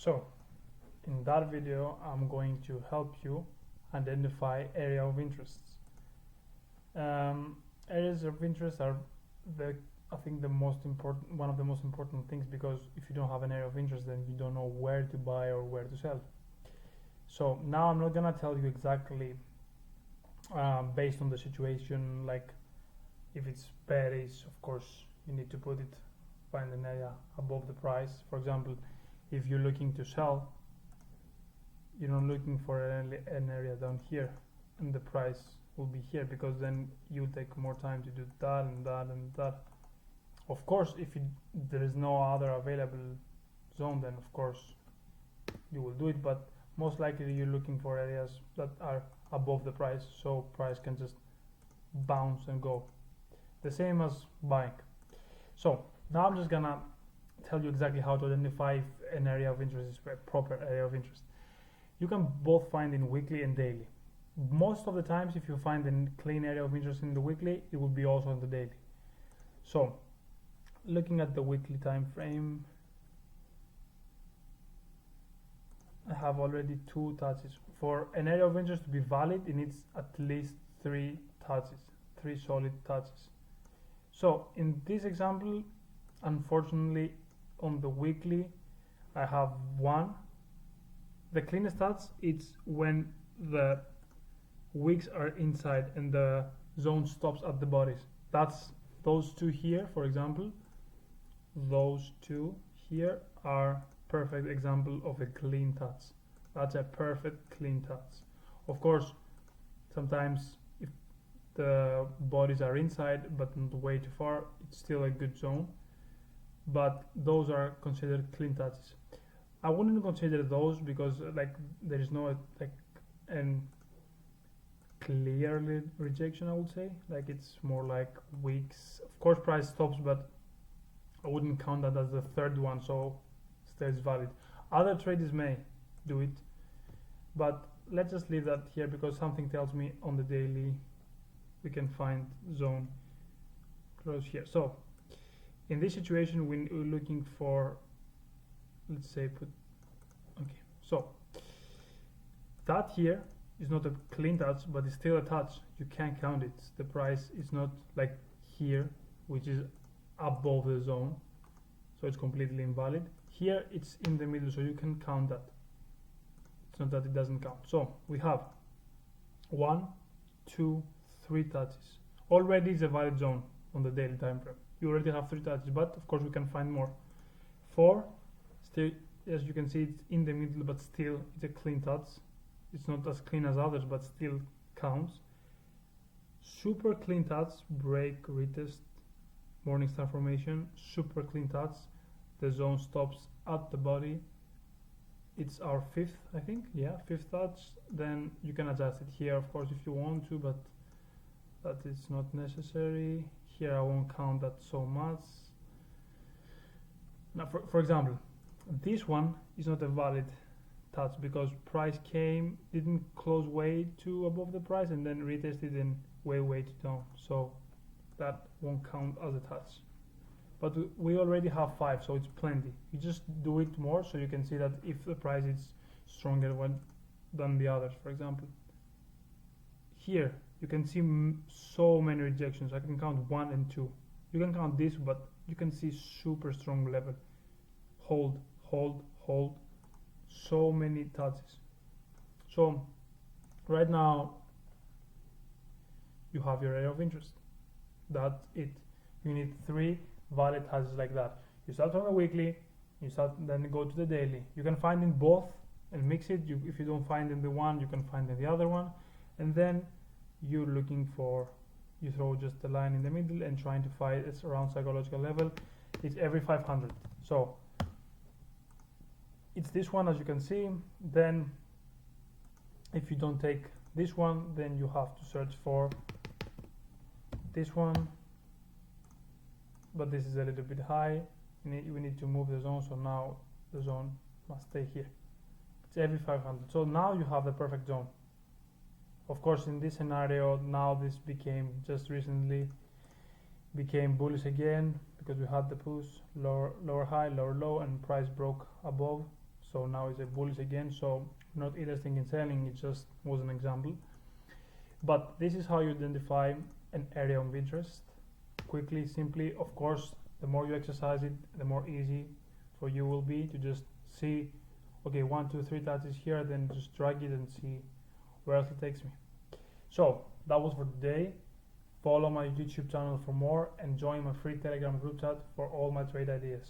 So in that video I'm going to help you identify area of interests. Areas of interest are I think one of the most important things, because if you don't have an area of interest, then you don't know where to buy or where to sell. So now I'm not gonna tell you exactly based on the situation, like if it's Paris, of course you need to find an area above the price. For example, if you're looking to sell, you're not looking for an area down here and the price will be here, because then you'll take more time to do that and that and that. Of course, if there is no other available zone, then of course you will do it, but most likely you're looking for areas that are above the price, so price can just bounce and go, the same as buying. So now I'm just gonna tell you exactly how to identify if an area of interest is a proper area of interest. You can both find in weekly and daily. Most of the times, if you find a clean area of interest in the weekly, it will be also in the daily. So looking at the weekly time frame, I have already 2 touches. For an area of interest to be valid, it needs at least 3 touches, 3 solid touches. So in this example, unfortunately, on the weekly, I have 1. The cleanest touch is when the wicks are inside and the zone stops at the bodies. That's those 2 here, for example. Those 2 here are perfect example of a clean touch. That's a perfect clean touch. Of course, sometimes if the bodies are inside but not way too far, it's still a good zone, but those are considered clean touches. I wouldn't consider those because there is no an clearly rejection, I would say. It's more like wicks. Of course price stops, but I wouldn't count that as the 3rd one, so stays valid. Other traders may do it, but let's just leave that here, because something tells me on the daily we can find zone close here. So in this situation, we're looking for, let's say, so that here is not a clean touch, but it's still a touch. You can't count it. The price is not like here, which is above the zone, so it's completely invalid. Here it's in the middle, so you can count that. It's not that it doesn't count. So we have 1, 2, 3 touches. Already is a valid zone on the daily time frame. You already have 3 touches, but of course we can find more. 4, still, as you can see, it's in the middle, but still it's a clean touch. It's not as clean as others, but still counts. Super clean touch, break, retest, Morningstar formation, super clean touch. The zone stops at the body. It's our 5th, I think. Yeah, 5th touch. Then you can adjust it here, of course, if you want to, but that is not necessary. Here I won't count that so much. Now, for example, this one is not a valid touch because price didn't close way too above the price and then retested in way too down. So that won't count as a touch. But we already have 5, so it's plenty. You just do it more so you can see that if the price is stronger than the others. For example, here you can see so many rejections. I can count 1 and 2. You can count this, but you can see super strong level. Hold, hold, hold. So many touches. So right now you have your area of interest. That's it. You need 3 valid touches like that. You start from the weekly, then go to the daily. You can find in both and mix it. If you don't find in the one, you can find in the other one, and then you're looking for, you throw just a line in the middle and trying to find it's around psychological level. It's every 500. So it's this one, as you can see. Then if you don't take this one, then you have to search for this one, but this is a little bit high. We need to move the zone, so now the zone must stay here. It's every 500. So now you have the perfect zone. Of course, in this scenario, now this just recently became bullish again, because we had the push, lower high, lower low, and price broke above. so now it's a bullish again, so not interested in selling, it just was an example. But this is how you identify an area of interest quickly, simply. Of course, the more you exercise it, the more easy for you will be to just see, okay, 1, 2, 3 touches here, then just drag it and see where else it takes me. So that was for today. Follow my YouTube channel for more and join my free Telegram group chat for all my trade ideas.